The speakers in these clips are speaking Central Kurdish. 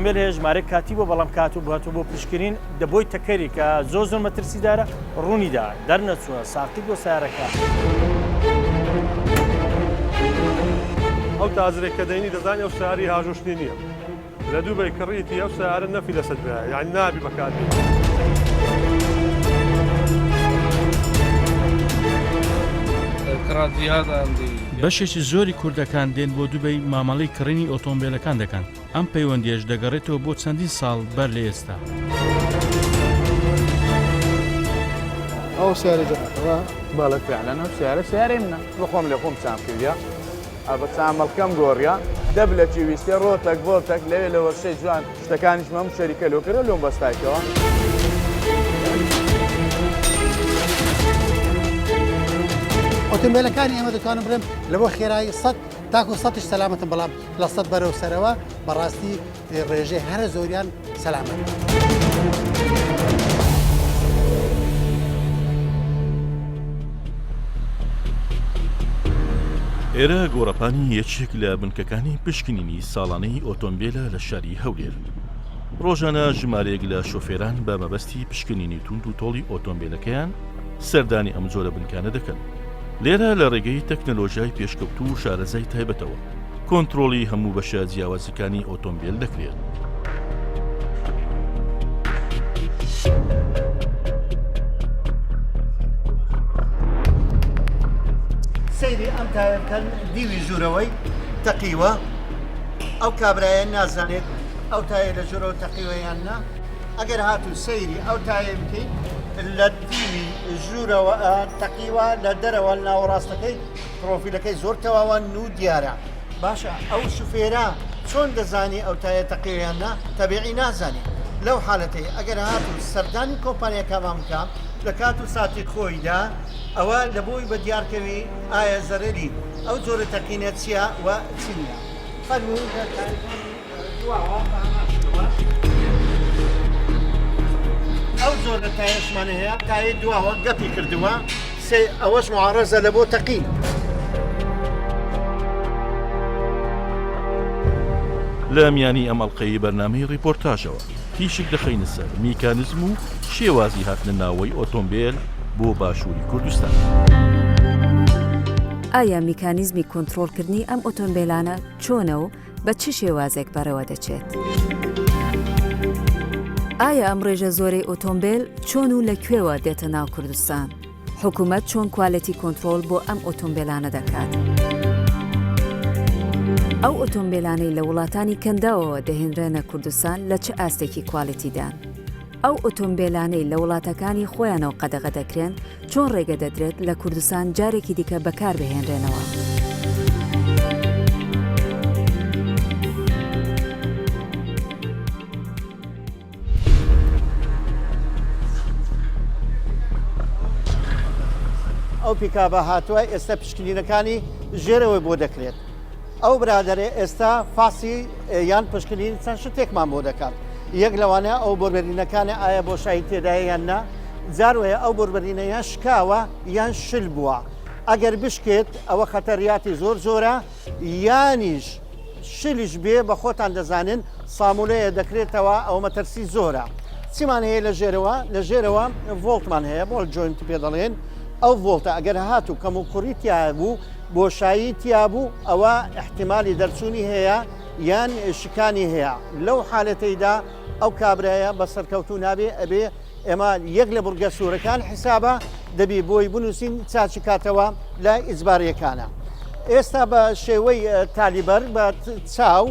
ئۆتۆمبیل هەیە ژمارە کاتی بۆ بەڵام کات و بهاتوو بۆ پشکنین دەبۆی تەکەری کە زۆر مەترسیدارە ڕوونیدا دەرنەچووە ساقی بۆ سیارەکە. ئەو تازرێک کە دەینی دەزانانی ئەو سیاری هاژۆشتنی نییە لە دووبەی کڕیتی ئەو سیارە نەفی لەسەر برایە یعنی نابی بەکاربێت. بەشێکی زۆری کوردەکان دێن بۆ دووبەی مامەڵەی کڕینی ئۆتۆمبیلەکان دەکەن. ئەم پەیوەندیەش دەگەڕێتەوە بۆ چەندین ساڵ بەر لە ئێستا. ئەو سیارە جەنەوە باڵە فعلەن ئەو سیارە منە بخۆم لێ خۆم چام کردیا ئەبەت چامەڵکەم گۆڕیا دەب لە چویستێ ڕۆتەک بۆتەک لەوێ لە وەرشەی جوان شتەکانیش مەم شەریکە لۆکرە لۆم بەستایکەوە. ئۆتۆمبیلەکانی ئێمە دەتوانم بڵێم لەبۆ خێرایی 100 تاکو 100ش سەلامەتن بەڵام لە 100 بەرەو سەرەوە بەڕاستی ڕێژەی هەرە زۆریان سەلامەت. ئێرە گۆڕەپانی یەکێک لە بنکەکانی پشکنینی ساڵانەی ئۆتۆمبیلە لە شاری هەولێر. ڕۆژانە ژمارەیەک لە شۆفێران بە مەبەستی پشکنینی توند و تۆڵی ئۆتۆمبیلەکەیان سەردانی ئەم جۆرە بنکانە دەکەن. لێرە لە ڕێگەی تەکنەلۆژیای پێشکەوتو و شارەزای تایبەتەوە کۆنتترۆلی هەموو بەشە جیاوازەکانی ئۆتۆمبیل دەکرێت. سەیری ئەم تایەکەن دیوی ژوورەوەی تەقیوە ئەو کابرایە نازانێت ئەو تایە لە ژوورەوە تەقیوەیان نا ئەگەر هاتوو سەیری ئەو تایە بکەیت لە دیوی ژوورەوە تەقیوە لە دەرەوە ناوەڕاستەکەی پرۆفیلەکەی زۆر تەواوان و دیارە. باشە ئەو شوفێرە چۆن دەزانی ئەو تایە تەقیویان نا تەبیعی نازانێت. لەو حالەتەی ئەگەر هاتوو سەردانی کۆمپانیەکەمان بکە لە کات و ساتی خۆیدا ئەوە لە بۆی بە دیارکەوی ئایا زەرەری ئەو جۆرە تەقینێت چیە و چ نییە. فەرموو ئەو زۆرە تایەشمانە هەیە تایە دواوە گەپی کردووە سێ ئەوەش معارەزە لە بۆ تەقین. لە میانی ئەمەڵقەی بەرنامەی ڕیپۆرتاژەوە تیشک دەخەینە سەر میکانیزم و شێوازی هاتنە ناوەی ئۆتۆمبیل بۆ باشووری کوردستان. ئایا میکانیزمی کۆنتترۆلکردنی ئەم ئۆتۆمبیلانە چۆنە و بە چ شێوازێک بەرەوە دەچێت؟ ئایا ئەم ڕێژە زۆرەی ئۆتۆمبیل چۆن و لەکوێوە دێتە ناو کوردستان؟ حکوومەت چۆن کوالەتی کۆنتترۆل بۆ ئەم ئۆتۆمبیلانە دەکات؟ ئەو ئۆتۆمبیلانەی لە وڵاتانی کەنداوەوە دەهێنرێنە کوردستان لە چه ئاستێکی کوالەتیدان؟ ئەو ئۆتۆمبیلانەی لە وڵاتەکانی خۆیانەوە قەدەغە دەکرێن چۆن ڕێگە دەدرێت لە کوردستان جارێکی دیکە بەکار بهێنرێنەوە؟ ئەو پیکابە هاتووە ئێستا پشکنینەکانی ژێرەوەی بۆ دەکرێت. ئەو برادرێ ئێستا فاسی یان پشکنین چەند شتێکمان بۆ دەکات. یەک لەوانە ئەو بۆربەرینەکانی ئایا بۆشایی تێدایە یان نا جاروەیە ئەو بۆربەرینە یان شکاوە یان شل بووە. ئەگەر بشکێت ئەوە خەتەریاتی زۆر زۆرە یانیش شلیش بێ بە خۆتان دەزانن سامولەیە دەکرێتەوە ئەو مەترسی زۆرە. چیمان هەیە لە ژێرەوە ڤۆڵتمان هەیە بۆ جوینت پێ دەڵێن ئەو ڤۆڵتە ئەگەر هاتوو کەم و کوڕی تیا بوو بۆشایی تیا بوو ئەوە احتیمالی دەرچوونی هەیە یان شکانی هەیە. لەو حالەتەیدا ئەو کابرایە بە سەرکەوتو نابێ ئەبێ ئێمە یەک لە بورگە سوورەکان حیسابە دەبی بۆی بنووسین چاچی کاتەوە لای ئیجباریەکانە. ئێستا بە شێوەی تالیبەر بە چاو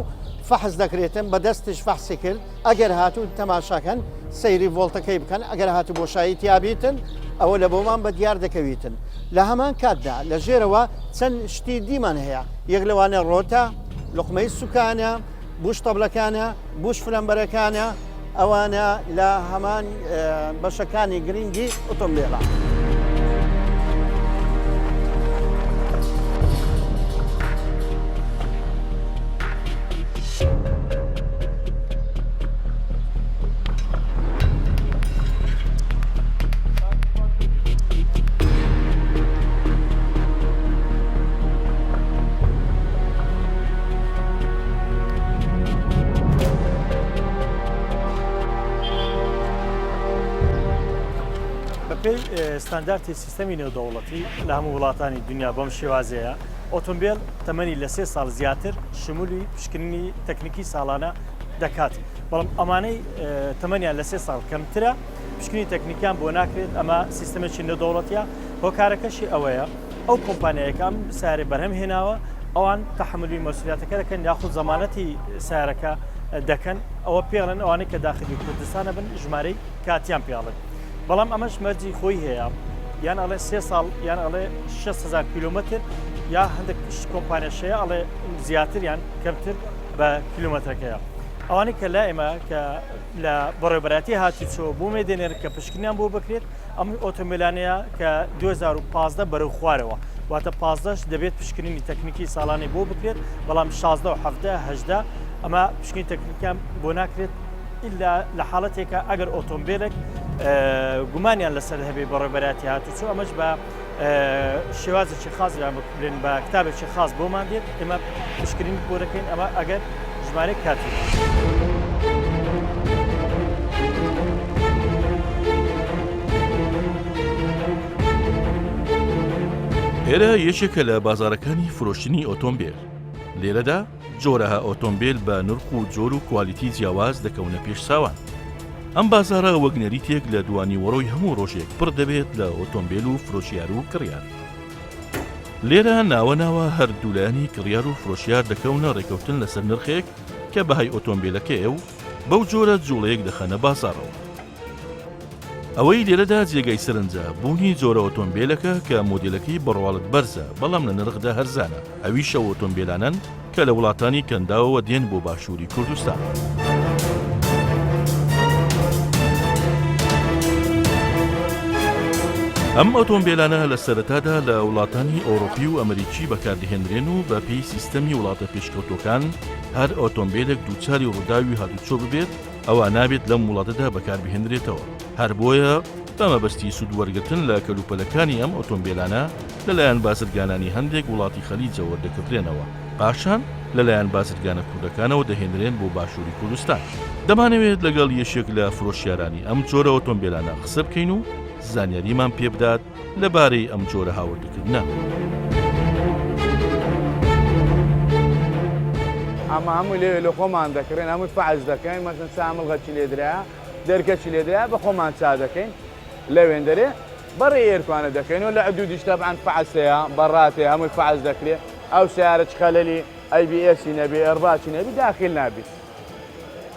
فەحز دەکرێتن بە دەستش فەحسی کرد ئەگەر هاتوو تەماشاکەن سەیری ڤۆڵتەکەی بکەن ئەگەر هاتوو بۆشایی تیابیتن ئەوە لە بۆمان بە دیار دەکەویتن. لە هەمان کاتدا لە ژێرەوە چەند شتی دیمان هەیە یەک لەوانە ڕۆتە لقمەی سوکانە بوش تەبلەکانە بوش فلەمبەرەکانە ئەوانە لە هەمان بەشەکانی گرنگی ئۆتۆمبیلە. بەپێی ستانداردی سیستەمی نێودەوڵەتی لە هەموو وڵاتانی دنیا بەم شێوازەیە ئۆتۆمبیل تەمەنی لە 3 ساڵ زیاتر شمولی پشکننی تەکنیکی ساڵانە دەکات بەڵام ئەمانەی تەمەنیان لە 3 ساڵ کەمترە پشکننی تەکنیکیان بۆ ناکرێت ئەمە سیستەمێکی نێودەوڵەتیە هۆکارەکەشی ئەوەیە ئەو کۆمپانیایەکان سارێ بەرهەم هێناوە ئەوان تەحملی مەسئولیەتەکە دەکەن یاخود زەمانەتی سیارەکە دەکەن ئەوە پێڵێن ئەوانەی کە داخلی کوردستانە بن ژمارەی کاتیان پێڵێن بەڵام ئەمەش مەرجی خۆی هەیە یان ئەڵێ 3 ساڵ یان ئەڵێ 6,000 کیلومتر یا هەندێک کۆمپانیەشەیە ئەڵێ زیاتر یان کەمتر بە کیلومترەکەیە ئەوانەی کە لا ئێمە کە لە بەڕێوەبەراتی هاتوچۆ بۆ مێدێنێر کە پشکنیان بۆ بکرێت ئەم ئۆتۆمبیلانەیە کە 2015 بەرەو خوارەوە واتە 15 دەبێت پشکننی تەکنیکی ساڵانەی بۆ بکرێت بەڵام 16 و 17 ئەمە پشکنی تەکنیکیان بۆ ناکرێت ئللا لە حاڵەتێکە ئەگەر ئۆتۆمبیلێک گومانیان لەسەر هەبێ بەڕێوەبەراتی هاتوچۆ ئەمەش بە شێوازێکی خاص یان بکرێن بە کتابێکی خاص بۆمان دێت ئێمە پشکننی بۆ دەکەین ئەمە ئەگەر ژمارەی کاتی ئێرە یەکێکە لە بازارەکانی فرۆشتنی ئۆتۆمبیل لێرەدا جۆرەها ئۆتۆمبیل بە نرخ و جۆر و کوالیتی جیاواز دەکەونە پێش ساوان ئەم بازارە وەک نەریتێک لە دوانی وەڕۆی هەموو ڕۆژێک پڕ دەبێت لە ئۆتۆمبیل و فرۆشیار و کڕیار لێرە ناوە هەردوولایانی کڕیار و فرۆشیار دەکەونە ڕێکەوتن لەسەر نرخێک کە بەهای ئۆتۆمبیلەکەیە و بەو جۆرە جوڵەیەک دەخەنە بازارەوە ئەوەی لێرەدا جێگەی سەرنجە بوونی جۆرە ئۆتۆمبیلەکە کە مۆدیلەکەی بڕواڵت بەرزە بەڵام لە نرخدا هەرزانە ئەویشە ئۆتۆمبیلانن کە لە وڵاتانی کەنداوەوە دێن بۆ باشووری کوردستان ئەم ئۆتۆمبیلانە لە سەرەتادا لە وڵاتانی ئەوڕۆپی و ئەمریکی بەکاردەهێنرێن و بە پێی سیستەمی وڵاتە پێشکەوتەکان هەر ئۆتۆمبیلێک دووچاری ڕووداوی هاتوچۆ ببێت ئەوە نابێت لەم وڵاتەدا بەکاربهێنرێتەوە هەر بۆیە بەمەبەستی سوود وەرگرتن لە کەلوپەلەکانی ئەم ئۆتۆمبیلانە لەلایەن بازرگانانی هەندێک وڵاتی خەلیجە وەردەکردرێنەوە پاشان لەلایەن بازرگانە کوردەکانەوە دەهێنرێن بۆ باشووری کوردستان دەمانەوێت لەگەڵ یەشێک لە فرۆشیارانی ئەم جۆرە ئۆتۆمبیلانە قسە بکەین و زانیاریمان پێ بدات لەبارەی ئەم جۆرە هاوردەکردنە ئەمە هەموو لێ لە خۆمان دەکڕێن هەمووی فعز دەکەین مەسن سامڵغەچی لێدرا دەرکەچی لێدرا بە خۆمان چا دەکەین لەوێن دەرێ بەڕێ ئێرکوانە دەکەین و لە عدودیش تەبعاً فعزەیە بەڕاتێ هەمووی فعز دەکرێت ئەو سیارەی خەلەلی ABS نەبێ ئەرباچی نەبی داخل نابێت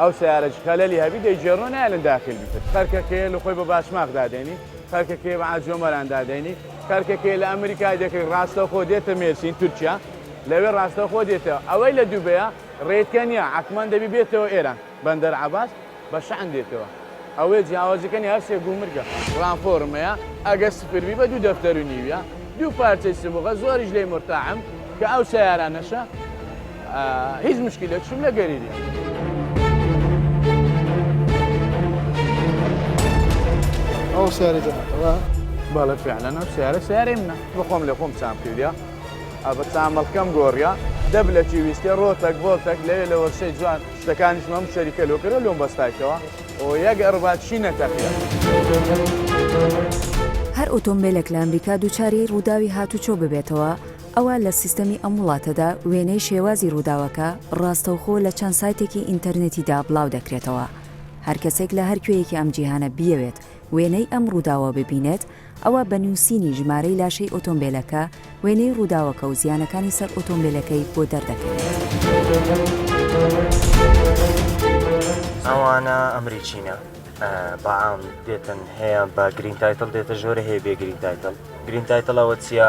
ئەو سیارەی خەلەلی هەبی دەیجێڕۆ نایەن داخل بیت خەرکەکەیە لە خۆی بە باشماق دادێنی خەرکەکەی بە عاجۆمەران دادێنی خەرکەکەی لە ئەمریکای دەکەی ڕاستەوخۆ دێتە مێرسین تورکیا لەوێ ڕاستەوخۆ دێتەوە ئەوەی لە دووبەیە ڕێتکە نییە عکمان دەبی بێتەوە ئێران بەندەر عەباس بە شەعن دێتەوە ئەوەی جیاوازەکەنی هەر سێ گومرگە ڕانفۆرمەیە ئەگە سفربی بە 2 دەفتەر و نیویە 2 پارچەی سبوغە زۆریش لێی مرتاحم کە ئەو سیارانەشە هیچ مشکلێکشم لە گەریریە ئەو سیارە دەمەوە باڵە فعلەن ئەو سیارەی منە بخۆم لێ خۆم چام کردیا بە چامەڵکەم گۆڕیا دەب لە چیویستێ ڕۆتەک بۆتەک لەوێ لە وەرشەی جوان شتەکانیش مەم شەریکە لۆکرە لۆم بەستایکەوە ئەو یەک ئەرباچی نەتەقیە هەر ئۆتۆمبیلێک لە ئەمریکا دووچاری ڕووداوی هاتوچۆ ببێتەوە ئەوە لە سیستەمی ئەم وڵاتەدا وێنەی شێوازی ڕووداوەکە ڕاستەوخۆ لە چەند سایتێکی ئینتەرنێتیدا بڵاو دەکرێتەوە هەر کەسێک لە هەر کوێیەکی ئەم جیهانە بیەوێت وێنەی ئەم ڕووداوە ببینێت ئەوە بە نووسینی ژمارەی لاشەی ئۆتۆمبیلەکە وێنەی ڕووداوەکە و زیانەکانی سەر ئۆتۆمبیلەکەی بۆ دەردەکەوێت ئەوانە ئەمریکینە بەعام دێتن هەیە بە گرین تایتل دێتە ژۆرە هەیە بێ گرین تایتل گرین تایتڵەوە چیە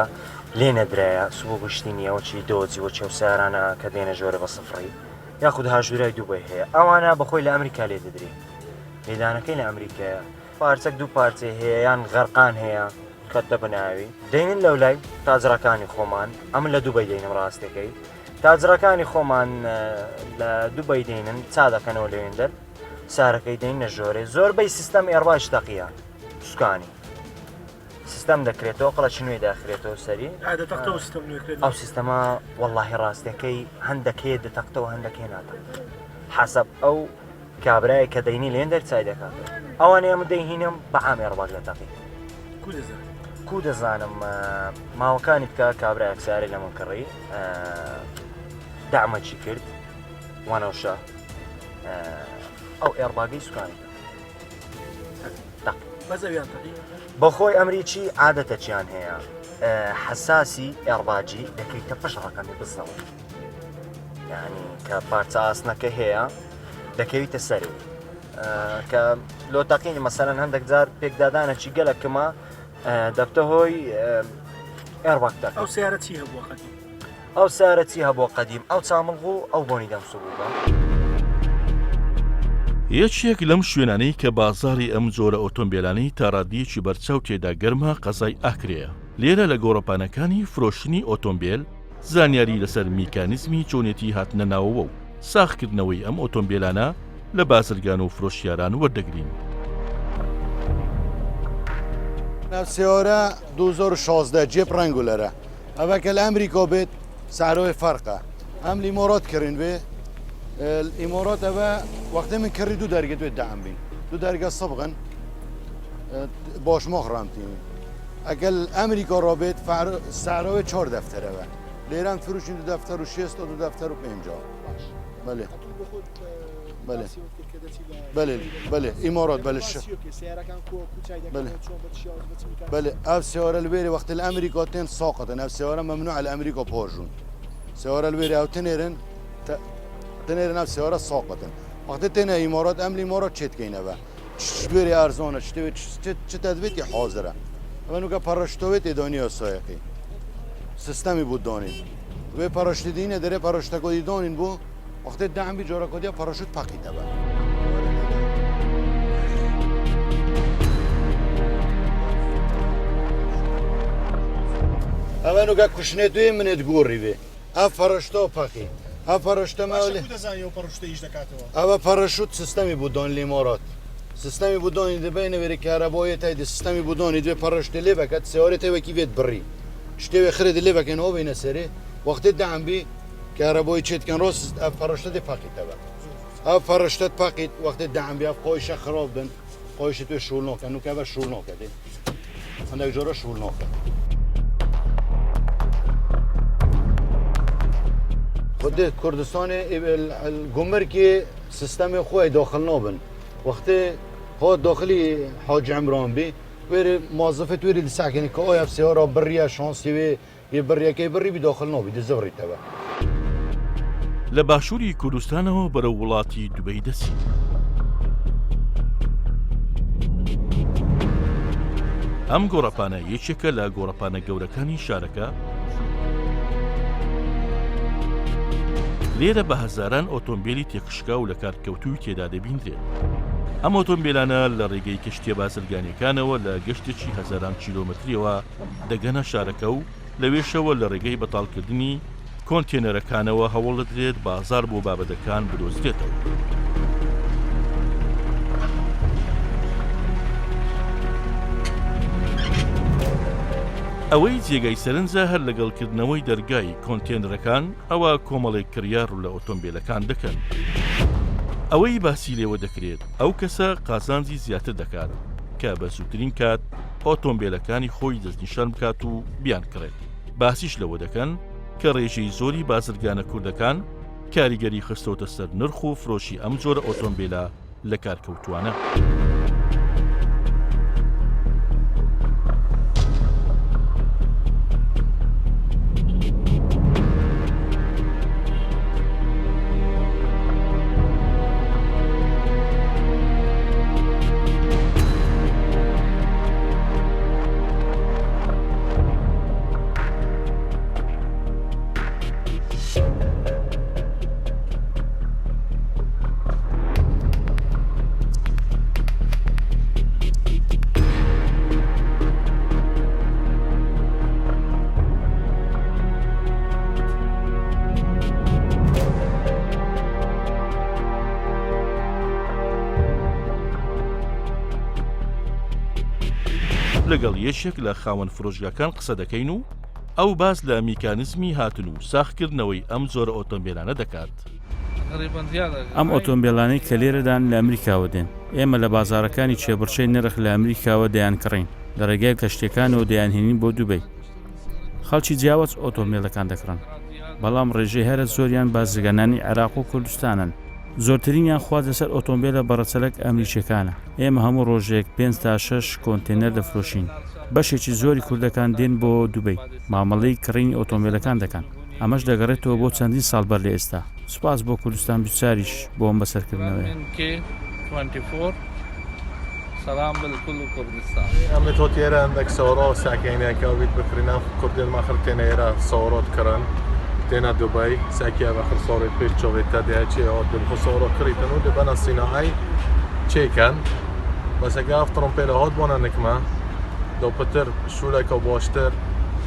لێ نەدرایە سوبوو گشتی نیەوەچی دۆزی وە چێو سارانە کە دێنە ژۆرە بە سفڕی یاخود هاژوورای دووبەی هەیە ئەوانە بەخۆی لە ئەمریکا لێ دەدرێ لێدانەکەی لە ئەمریکایە پارچەک 2 پارچێ هەیە یان غەرقان هەیە کەتە بناوی دەینن لەو لای تاجرەکانی خۆمان ئەمن لە دووبەی دێنم ڕاستەکەی تاجرەکانی خۆمان لە دووبەی دێنن چا دەکەنەوە لەوێندەر سارەکەی دێنە ژۆرێ زۆربەی سیستەم ئێڕباش تەقیە سوکانی سیستەم دەکرێتەوە قڵەچ نوێ داخرێتەوە سەری ئەو سیستەمە وەڵڵاهی ڕاستەکەی هەندەکەی دەتەقتەوە هەندەکەی ناتە حەسەب ئەو کابرای کە دەینی لێندەر چای دەکات ئەوانەیە من دەیهینم بە عامی ڕباش لە تەقی کو دەزانم ماوەکانی بکە کابرا ئەکساری لە من کڕی دامەچی کرد وانەوشە ئەو ئێڕباگەی سوکانی بەخۆی ئەمریکی عادەتەچیان هەیە حساسی ئێڕباجی دەکەیتە پشت ڕەکەمی بزەوە یعنی کە پارچە ئاسنەکە هەیە دەکەویتە سەری کە لۆتەقینی مەسەرەن هەندێک جار پێکدادانەکی گەلەکەمە دەبتە هۆی ئێڕباکتەکە ئەو سارە چی هەبووە قەدیم ئەو چامڵغ و ئەو بۆنی دەمسوبووە یەکێک لەم شوێنانەی کە بازاری ئەم جۆرە ئۆتۆمبیلانەی تا ڕادیەکی بەرچاو تێدا گەرمە قەزای ئاکرەیە لێرە لە گۆڕەپانەکانی فرۆشتنی ئۆتۆمبیل زانیاری لەسەر میکانیزمی چۆنێتی هاتنە ناوەوە و ساختکردنەوەی ئەم ئۆتۆمبیلانە لە بازرگان و فرۆشیاران وەردەگرین. سیارە 2016 جێپ ڕەنگ و لەرە ئەوەکە لە ئەمریکا بێت سعرۆی فەرقە ئەم لیمۆرات کردن بێ الإمارات أبا وقت من كري دو درجة دو دعم بين دو درجة صبغا باش مغرمتين أقل أمريكا رابط سعره 4 دفتر أبا ليران فروشين دو دفتر و 6 دو دفتر و 50 بله بله بله بله إمارات بله بله بله أف سيارة البيري وقت الأمريكا تين ساقطن أف سيارة ممنوع الأمريكا بورجون سيارة البيري أو تنيرن تنيرن أف سيارة ساقطن وقت تنا إمارات أمل إمارات چت كينه با چبيري أرزانه چه تدويتي حاضره ونو که پراشتویت دانیا سایقی سیستمی بود دانین و پراشت دینه داره پراشت کدی دانین بو وقتی دعم بی جورا کدیا پراشوت پاکیده با اونو که کشنه توی منت گوری بی اف پراشتو پاکی اف پراشت مولی اف پراشوت سیستمی بود دان لیمارات سیستمی بودانی ده بین وری کهربایی تای ده سیستمی بودانی ده پرشت لیبه کت سیاره تای وکی وید بری شتی خرید لیبه کن او بین سری وقتی دعم بی کهربایی چیت کن راست اف پرشت ده پاکید تبا اف پرشتت پاکید وقتی دعم بی اف قایش خراب دن قایش توی شول نکن نو که اف شول نکده اندک جورا شول نکن خود کردستان الگمرکی سیستم خوی داخل نابن وقتی ها داخلی حاج عمران بی ویر موظفت ویر ساکنی که آیا سیاره بریا شانسی و یه بریا که بری بی داخل نابی دزوری تبع لە باشووری کوردستانەوە بەرە وڵاتی دوبەی دەچی. ئەم گۆڕەپانە یەکێکە لە گۆڕەپانە گەورەکانی شارەکە لێرە بە هەزاران ئۆتۆمبیلی تێکشکا و لە کارکەوتوی تێدا دەبیندرێت. ئەم ئۆتۆمبیلانە لە ڕێگەی کەشتیە بازرگانیەکانەوە لە گەشتێکی هەزاران کیلۆمەتریەوە دەگەنە شارەکە و لەوێشەوە لە ڕێگەی بەتاڵکردنی کۆنتێنەرەکانەوە هەوڵ دەدرێت بازار بۆ بابەتەکان بدۆزرێتەوە. ئەوەی جێگای سەرنجە هەر لەگەڵکردنەوەی دەرگای کۆنتێنەرەکان ئەوە کۆمەڵێک کڕیار لە ئۆتۆمبیلەکان دەکەن. ئەوەی باسی لێوە دەکرێت ئەو کەسە قازانجی زیاتر دەکات کە بە زووترین کات ئۆتۆمبیلەکانی خۆی دەستنیشان بکات و بیان کڕێت. باسیش لەوە دەکەن کە ڕێژەی زۆری بازرگانە کوردەکان کاریگەری خستۆتە سەر نرخ و فرۆشی ئەم جۆرە ئۆتۆمبیلە لە کارکەوتوانە. لەگەڵ یەکێک لە خاوەن فرۆشگاکان قسە دەکەین و ئەو باز لە میکانیزمی هاتن و ساختکردنەوەی ئەم زۆرە ئۆتۆمبیلانە دەکات. ئەم ئۆتۆمبیلانەی کە لێرەدان لە ئەمریکاوە دێن ئێمە لە بازارەکانی چێبڕچەی نرخ لە ئەمریکاوە دەیان کڕین لە ڕێگای کەشتەکانەوە دەیانهێنین بۆ دووبەی. خەڵکی جیاواز ئۆتۆمبیلەکان دەکڕن، بەڵام ڕێژەی هەرە زۆریان بازرگانانی عێراق و کوردستانن. زۆرترینیان خوارد لەسەر ئۆتۆمبیلە بەڕەچەلک ئەمریکیەکانە. ئێمە هەموو ڕۆژێک 5 تا 6 کۆنتێنەر دەفرۆشین. بەشێکی زۆری کوردەکان دێن بۆ دووبەی، مامەڵەی کڕینی ئۆتۆمبیلەکان دەکەن. ئەمەش دەگەڕێتەوە بۆ چەندین ساڵ بەر لە ئێستا. سوپاس بۆ کوردستان بیچاریش بۆ ئەم بەسەرکردنەوەی. سلام بالكل كردستان. ئەمە تۆ تێرە ئەندێک سەوڕۆ ساکەینەکەویت بکرێنە کوردێن ماخر تێنەێرە سەوڕۆت کردن تێنە دووبەی ساکیە بەخر سۆڕێت پێ چۆێتە دەیەچێ ئەو دڵخۆ سەوڕۆ کڕیتن و دەبەنە سینەعای چێکەن بەسەگاف تڕۆمپێلە هۆت بۆنە نکمە دۆ پتر شوولێکە بۆشتر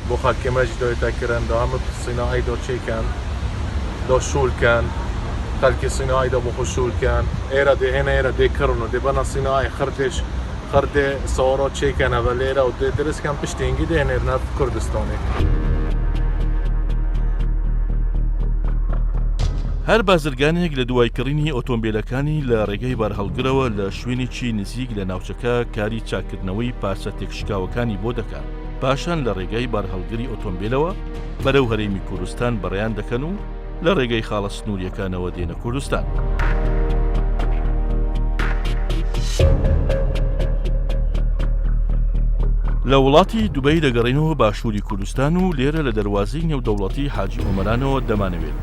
بۆ خەکەمەش دۆیتەکردن دۆ هەمە سینەعای دۆ چێکەن دۆ شوولکەن خەلکی سینەعای دۆ بۆ شوولکەن ئێرە دێهێنە ئێرە دێکردن و دەبەنە سینەعای خردێش خردێ سەوڕۆ چێکەنە بە لێرە و دەرسکەم پشتێنگی دێنێرنە کوردستانی. هەر بازرگانێک لە دوایکردنی ئۆتۆمبیلەکانی لە ڕێگەی بەرهەڵگرەوە لە شوێنێکی نزیک لە ناوچەکە کاری چاکردنەوەی پارچە تێکشکاوەکانی بۆ دەکات. پاشان لە ڕێگەی بەرهەڵگری ئۆتۆمبیلەوە بەرەو هەرێمی کوردستان بەڕێیان دەکەن و لە ڕێگەی خاڵە سنووریەکانەوە دێنە کوردستان. لە وڵاتی دووبەی دەگەڕێنەوە باشووری کوردستان و لێرە لە دەواازەی نێودەوڵەتی حاجی ئۆمەرانەوە دەمانەوێت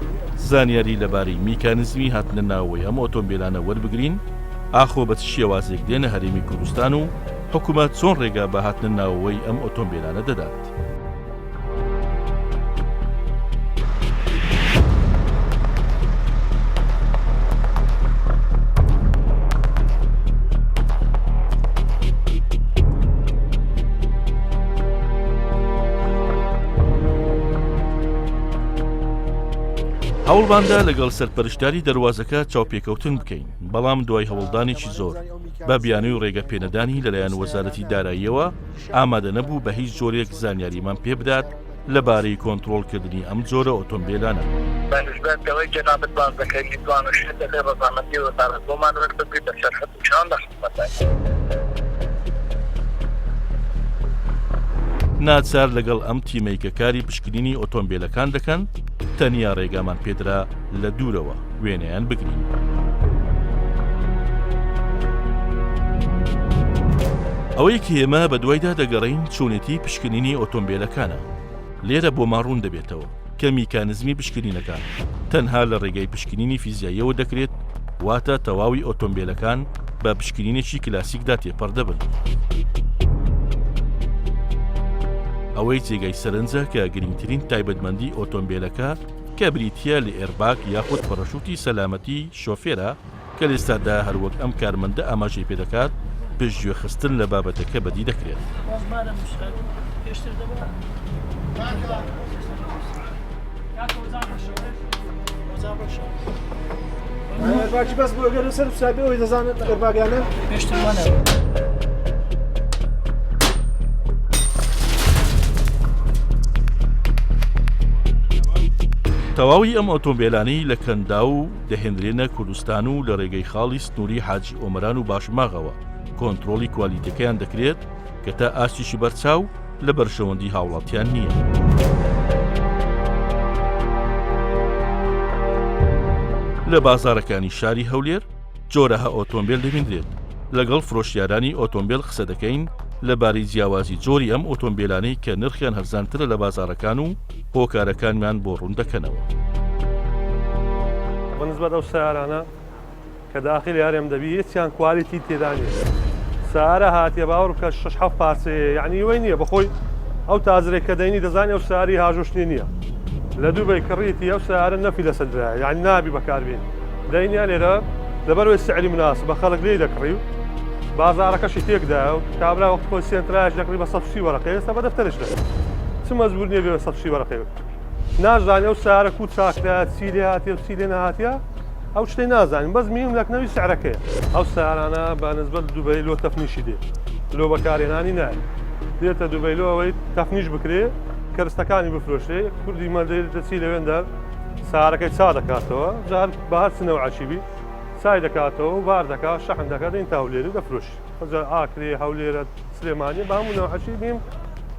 زانیاری لەبارەی میکانزمی هاتنە ناوەوەی ئەم ئۆتۆمبیلانە وەربگرین، ئاخۆ بە شێوازێک دێنە هەرێمی کوردستان و حکوومەت چۆن ڕێگا بە هاتنە ناوەوەی ئەم ئۆتۆمبیلانە دەدات. هەوڵماندا لەگەڵ سەرپەرشتاری دەواازەکە چاوپێکەوتن بکەین، بەڵام دوای هەوڵدانێکی زۆر بە بیانوی ڕێگە پێنەدانی لەلایەن وەزارەتی داراییەوە ئامادە نەبوو بە هیچ جۆرێک زانیاریمان پێ بدات لەبارەی کۆنتڕۆڵکردنی ئەم جۆرە ئۆتۆمبیلانە. بەنسبەتەوەی جەنابەت باز دەکەیت توانشێتە لێ ڕەزامەندی وەزارەت بۆمان ڕێک بکەیت بە سەرخەت و چان دەخمەتە. ناچار لەگەڵ ئەم تیمەی کە کاری پشکنینی ئۆتۆمبیلەکان دەکەن تەنیا ڕێگامان پێدرا لە دوورەوە وێنەیان بگرین. ئەوەی کە ئێمە بە دوایدا دەگەڕین چوونێتی پشکنینی ئۆتۆمبیلەکانە. لێرە بۆ ماڕوون دەبێتەوە کە میکانزمی پشکنینەکان تەنها لە ڕێگای پشکنینی فیزیاییەوە دەکرێت، واتە تەواوی ئۆتۆمبیلەکان بە پشکنینێکی کلاسیکدا تێپەڕ دەبن. ئەوەی جێگای سەرنجە کە گرنگترین تایبەتمەندی ئۆتۆمبیلەکە کە بریتە لە ئێرباگ یاخود پەڕەشوتی سەلامەتی شۆفێرە کە لێستادا هەروەک ئەم کارمەندە ئاماژەی پێدەکات پشتگوێ خستن لە بابەتەکە بەدی دەکرێت. باکی بەس بۆ گەر سەر سابەوەی دەزانێت ئێرباگیانە پێشترمانە. تەواوی ئەم ئۆتۆمبیلانەی لە کەندا و دەهێنرێنە کوردستان و لە ڕێگەی خاڵی سنووری حاجی ئۆمەران و باشماغەوە کۆنتڕۆلی کوالیتەکەیان دەکرێت کە تا ئاستیشی بەرچاو لە بەرشەوەندی هاوڵاتیان نییە. لە بازارەکانی شاری هەولێر جۆرەها ئۆتۆمبیل دەبیندرێت. لەگەڵ فرۆشیارانی ئۆتۆمبیل قسە دەکەین لەبارەی جیاوازی جۆری ئەم ئۆتۆمبیلانەی کە نرخیان هەرزانترە لە بازارەکان و هۆکارەکانمان بۆ ڕوون دەکەنەوە. بەنسبەت ئەو سیارانە کە داخل یارێم دەبی هیچیان کوالیتی تێدا نیە. سیارە هاتیە باوەڕ بکە 6-7 پارچەیە، یعنی وەی نییە بەخۆی ئەو تازرێک کە دەینی دەزانێ ئەو سیاری هاژۆشتنی نییە. لە دووبەی کڕیتی ئەو سیارە نەفی لەسەردرایە، یعنی نابی بەکاربێن. دەینیا لێرە لەبەرەوەی سعری مناسب بە خەڵک لێ دەکڕی و بازارەکەشی تێکدا و کابرا وەخت خۆی سێنتراژ دەکڕی بە 130 وەرەقەی، ئێستا بە دەفتەرش دەکەن. چ مەجبور نییە بێ بە 130 وەرەقەی بکە. نازانێ ئەو سیارە کو چاکرا چی لێ هاتیە و چی لێ نەهاتیە، ئەو شتەی نازانین، بەس میهم لەکنەوەی سعرەکەیە. ئەو سیارانە بەنسبەت دووبەی لۆ تەفنیشی دێ، لۆ بەکارهێنانی نایە. دێتە دووبەی لۆ ئەوەی تەفنیش بکرێ، کەرستەکانی بفرۆشێ، کوردی مەردەی دەچی لەوێندا سارەکەی چا دەکاتەوە، جار بە هەر چنەوە عەشیبی چای دەکاتەوە و بار دەکات، شەحن دەکات، دەین تا هەولێر دەفرۆشی. ئاکرێ هەولێرە سلێمانی بە هەموو نەوعەچی بیم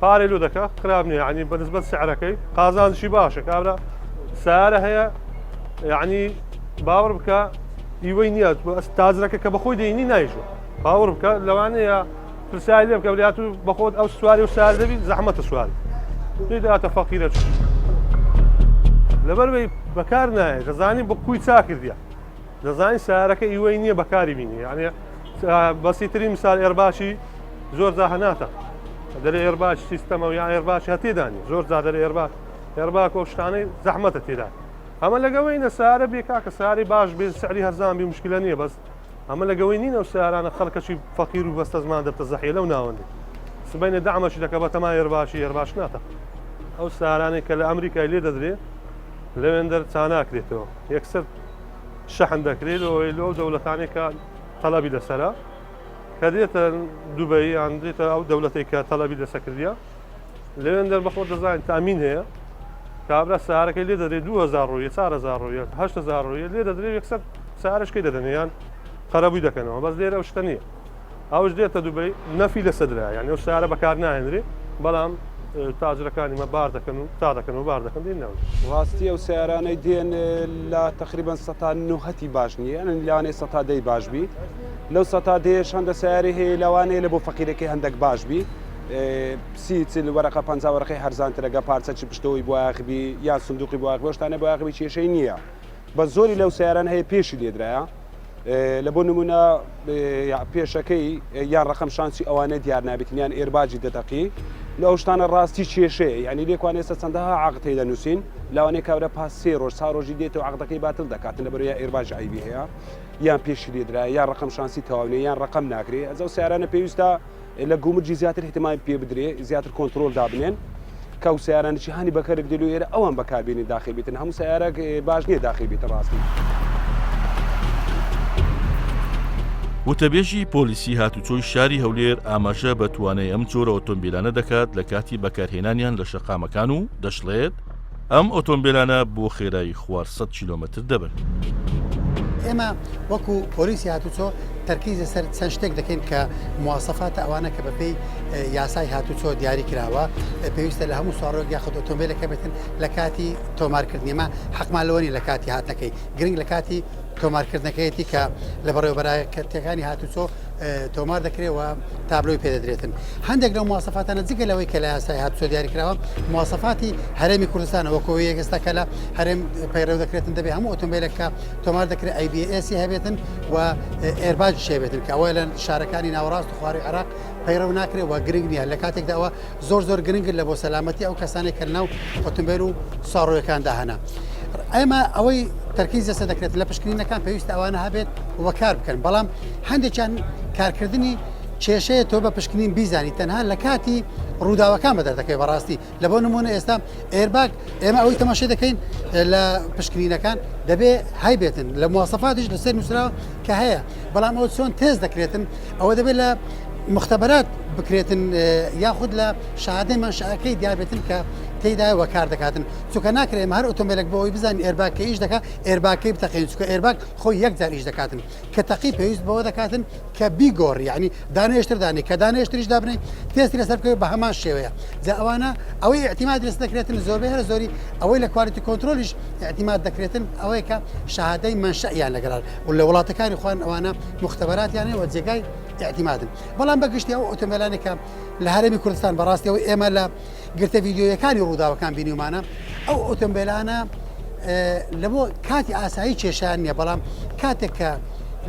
پارێ لۆ دەکات خراپ نییە ینی بەنسبەت سعرەکەی قازانشی باشە کابرا سارە هەیە یعنی باوەڕ بکە هیوەی نییە تازرەکە کە بەخۆی دەینی نایژوە باوەڕ بکە لەوانەیە پرسیاری لێ بکە بریات و بەخۆت ئەو سواری و سار دەبی زەحمەتە سواری دێداتە فەقیرە لەبەرەوەی بەکار نایە دەزانی بە کوی چا کردیە دەزانی سارەکە هیوەی نییە بەکاری بینی یعنی بەسیترین مثال ئێرباشی زۆر جا هەناتە دەرێ ئێرباش سیستەمە یان ئێرباش هەتێدانی زۆر جا دەرێ ئێرباک و شتانەی زەحمەتە تێدا ئەمە لەگەوەینە سارە بێکا کە ساری باش بێ سعری هەرزان بی مشکلە نییە بەس ئەمە لەگەوەی نینە و سارانە خەڵکەشی فەقیر و بەستە زمان دەبتە زەحیە لەو ناوەندی سبەینە دەعمەشی دەکە بە تەمای ئێرباش ناتە ئەو سارانەی کە لە ئەمریکای لێ دەدرێ لەوێندەر چاناکرێتەوە یەکسەر شەحن دەکرێت لەو دەوڵەتانێک کە تەڵەبی لەسەرە کە دێتە دووبەی یان دێتە ئەو دەوڵەتێک کە تەڵەبی لەسەکردیا لەوێندەر بەخۆ دەزانین تامین هەیە کابرا سارەکەی لێ دەدرێت 2000 ڕۆیە 4000 ڕۆیە 8000 ڕۆیە لێ دەدرێت یەکسەر سارشکەی دەدەنیان خەرەبووی دەکەنەوە بەس لێرە ئەو شتە نییە ئەوش دێتە دووبەی نەفی لەسەدرا یعنی ئەو سارە بەکار ناهێنرێ بەڵام تاجرەکانی مە بار دەکەن و تا دەکەن و بار دەکەن دێنەوە ڕاستی ئەو سیارانەی دێن لە تقریبان 9 باش نییە لەوانەیە 10 باش بی لەو 10 هەندە سیاری هەیە لەوانەیە لە بۆ فەقیرەکەی هەندێک باش بی سی وەرەقە 50 وەرەقەی هەرزانترەگە پارچە چ پشتەوەی بۆ یاخبی یا سندوقی بۆ بۆشتانە بۆ یاخبی کێشەی نییە بە زۆری لەو سیاران هەیە پێشی لێدرایە لە بۆ نمونە پێشەکەی یان ڕقم شانسی ئەوانە دیار نابێتیان ئێرباجی دەتەقی لە ئەو شتانە ڕاستی کێشەیە ینی لێکوانێ ئێستا چەندەها عقدەی دەنووسین لەوانەیە کابرا پاس 3 ڕۆژ چا ڕۆژی دێتەوە عقدەکەی باتل دەکاتن لەبەرەوەی ئێرباج عیبی هەیە یان پێشی لێدرا یان ڕقم شانسی تەواونێ یان ڕقم ناکرێ ئەو سیارانە پێویستە لە گومرجی زیاتر احتیمال پێ بدرێ زیاتر کۆنتترۆل دابنێن کە و سیارانێکی هەنی بەکارێک دێت و ئێرە ئەوان بەکاربیێنی داخل بیتن هەموو سیارەك باش نییە داخل بیتە ڕاستی. وتەبێژی پۆلیسی هاتوچۆی شاری هەولێر ئاماژە بە توانای ئەم جۆرە ئۆتۆمبیلانە دەکات لە کاتی بەکارهێنانیان لە شەقامەکان و دەشڵێت ئەم ئۆتۆمبیلانە بۆ خێرایی خوار 100 کیلۆمتر دەبن. ئێمە وەکو پۆلیسی هاتوچۆ تەرکیزە سەر چەند شتێک دەکەین کە مواسەفاتە ئەوانە کە بەپێی یاسای هاتوچۆ دیاری کراوە پێویستە لە هەموو سوارۆک یاخود ئۆتۆمبیلەکە بێتن لە کاتی تۆمارکردنیمە حەقمالەوەنی لە کاتی هاتنەکەی گرنگ لە کاتی تۆمارکردنەکەیەتی کە لە بەڕێوەبەرایەتەکانی هاتوچۆ تۆمار دەکرێتەوە تابلۆی پێدەدرێتن هەندێک لەو مواسەفاتانە جگە لەوەی کە لە یاسای هاتوچۆ دیاری کراوە مواسەفاتی هەرێمی کوردستانە وەکۆی ئێستا کە لە هەرێم پەیڕێو دەکرێتن دەبێت هەموو ئۆتۆمبیلێکە تۆمار دەکرێت ئایBS هەبێتن و ئێرباج شێبێتن کە ئەوە لە شارەکانی ناوەڕاست و خواری عێراق پەیڕەو ناکرێت و گرنگ نییە لە کاتێکدا ئەوە زۆر گرنگ لە بۆ سەلامەتی ئەو کەسانێک کە ناو ئۆتۆمبیل و ساڕۆیەکاندا هەنا ئێمە ئەوەی تەرکیز دەسە دەکرێت لە پشکنینەکان پێویستە ئەوانە هەبێت وەکار بکەن بەڵام هەندێکیان کارکردنی کێشەیە تۆ بە پشکنین بیزانی تەنها لە کاتی ڕووداوەکان بە دەردەکەی بەڕاستی لە بۆ نمونە ئێستا ئێرباگ ئێمە ئەوەی تەماشای دەکەین لە پشکنینەکان دەبێ هایبێتن لە مواسەفاتیش لەسەر نووسراوە کە هەیە بەڵام ئەو چۆن تێز دەکرێتن ئەوە دەبێت لە مختبرات بکرێتن یاخود لە شادەی منشەکەی دیابێتن کە تێدا وەکار دەکاتن چونکە ناکرێت هەر ئۆتۆمبیلێک بۆ ئەوی بزانین ئێرباگکە ئیش دەکات ئێرباگکەی بتەقین چونکە ئێرباگ خۆی یەکجار ئیش دەکاتن کە تەقی پێویست بەوە دەکاتن کە بیگۆڕ یعنی دانێشتر دانی کە دانێشتریش دابنێ تێستی لەسەر بکەوێت بە هەمان شێوەیە جا ئەوانە ئەوەی احتیماد لەس دەکرێتن زۆربەی هەر زۆری ئەوەی لە کوالیتی کۆنتترۆلیش احتیماد دەکرێتن ئەوەیە کە شەهادەی منشەیان لەگەڵ و لە وڵاتەکانی خوان ئەوانە مختبراتیانەوە جێگای احتیمادن بەڵام بەگشتی ئەو ئۆتۆمبیلانێکە لە هەرێمی کوردستان بەڕاستیەوەی ئێمە لە گرتە ڤیددیۆیەکانی ڕووداوەکان بینیمانە ئەو ئۆتۆمبیلانە لە بۆ کاتی ئاسایی کێشان نییە بەڵام کاتێک کە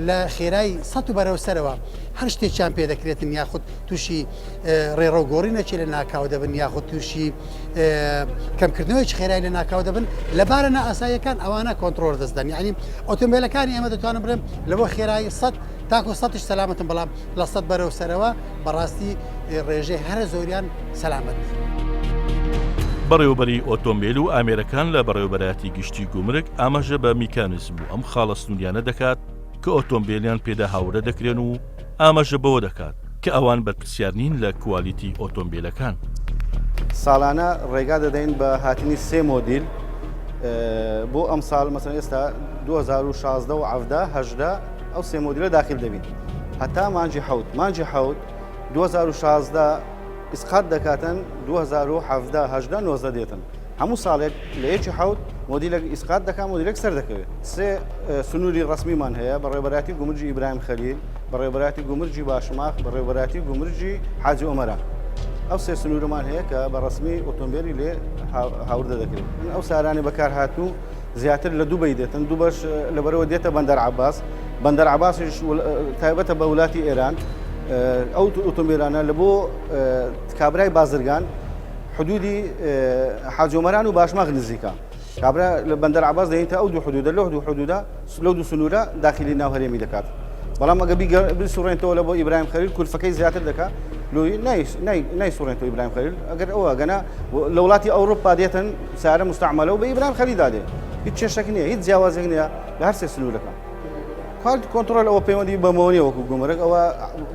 لە خێرایی 100 بەرەو سەرەوە هەر شتێکیان پێ دەکرێتن یاخود تووشی ڕێڕەوگۆڕی نەچێ لە ناکاو دەبن یاخود تووشی کەمکردنەوەی خێرایی لە ناکاو دەبن لەبارە نائاساییەکان ئەوانە کۆنتترۆل دەستدەن یعنی ئۆتۆمبیلەکانی ئێمە دەتوانن بڵێم لە بۆ خێرایی 100 تاکو 100ش سەلامەتن بەڵام لە 100 بەرەو سەرەوە بەڕاستی ڕێژەی هەرە زۆریان سەلامەت. بەڕێوەبەری ئۆتۆمبیل و ئامێرەکان لە بەڕێوەبەراتی گشتی گومرگ ئاماژە بە میکانیزم و ئەم خاڵەستونیانە دەکات کە ئۆتۆمبیلیان پێدا هاورە دەکرێن و ئاماژە بەوە دەکات کە ئەوان بەرپرسیار نین لە کوالیتی ئۆتۆمبیلەکان. ساڵانە ڕێگا دەدەین بە هاتنی 3 مۆدیل بۆ ئەم ساڵ مەسەن ئێستا 2016 و 17 ئەو 3 مۆدیلە داخل دەبین هەتا مانجی حەوت 2016 ئسقات دەکاتن 2017 90 دێتن هەموو ساڵێک لە یەکی حوت مۆدیلێک ئیسقات دەکات مۆدیلێک سەر دەکەوێت سێ سنووری ڕسمیمان هەیە بەڕێوەبەراتی گومرجی ئیبراهیم خەلیل بەڕێوەبەراتی گومرجی باشماخ بەڕێوەبەراتی گومرجی حاجی ئۆمەرە ئەو سێ سنوورمان هەیە کە بە ڕسمی ئۆتۆمبیلی لێ هاوردە دەکرێت ئەو سارانی بەکار هاتوو زیاتر لە دووبەی دێتن دوو بەش لەبەرەوە دێتە بەندەر عەباس بەندەر عەباسیش تایبەتە بە وڵاتی ئێران ئەو ئۆتۆمبیلانە لە بۆ کابرای بازرگان حدودی حاجۆمەران و باشماغ نزیکە کابرا لە بەندەر عەباس دەینتە ئەو دوو حدودە لەو دوو حدودە لەو دوو سنوورە داخلی ناو هەرێمی دەکات بەڵام ئەگە بسوڕێنەوە لە بۆ ئیبراهیم خەلیل کولفەکەی زیاتر دەکات لۆی نایسوڕێنەوە ئیبراهیم خەلیل ئەگەر ئەوە گەنا لە وڵاتی ئەوروپا دێتن سارە مستعملە و بە ئیبراهیم خەلیل دادێ هیچ چێشێک نییە هیچ جیاوازێک نییە لە هەر سێ سنوورەکە کۆنتترۆل ئەوە پەیوەندی بەمەوەنی وەکو گومرگ ئەوە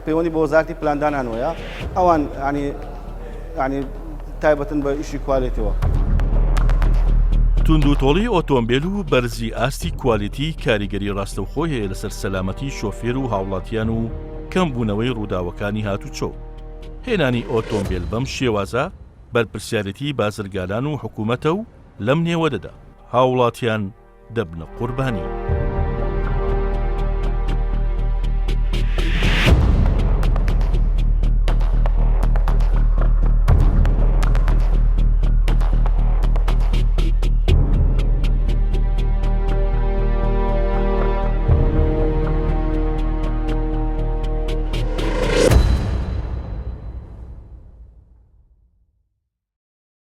پەیوەندی بە وەزارەتی پلاندانانەوەیە ئەوان ینی تایبەتن بە ئیشی کوالیتیەوە توندوتۆڵی ئۆتۆمبیل و بەرزی ئاستی کوالیتی کاریگەری ڕاستەوخۆی هەیە لەسەر سەلامەتی شۆفێر و هاوڵاتیان و کەمبوونەوەی ڕووداوەکانی هاتوچۆ هێنانی ئۆتۆمبیل بەم شێوازە بەرپرسیارەتی بازرگانان و حکوومەتە و لەم نێوەدەدا هاوڵاتیان دەبنە قوربانی.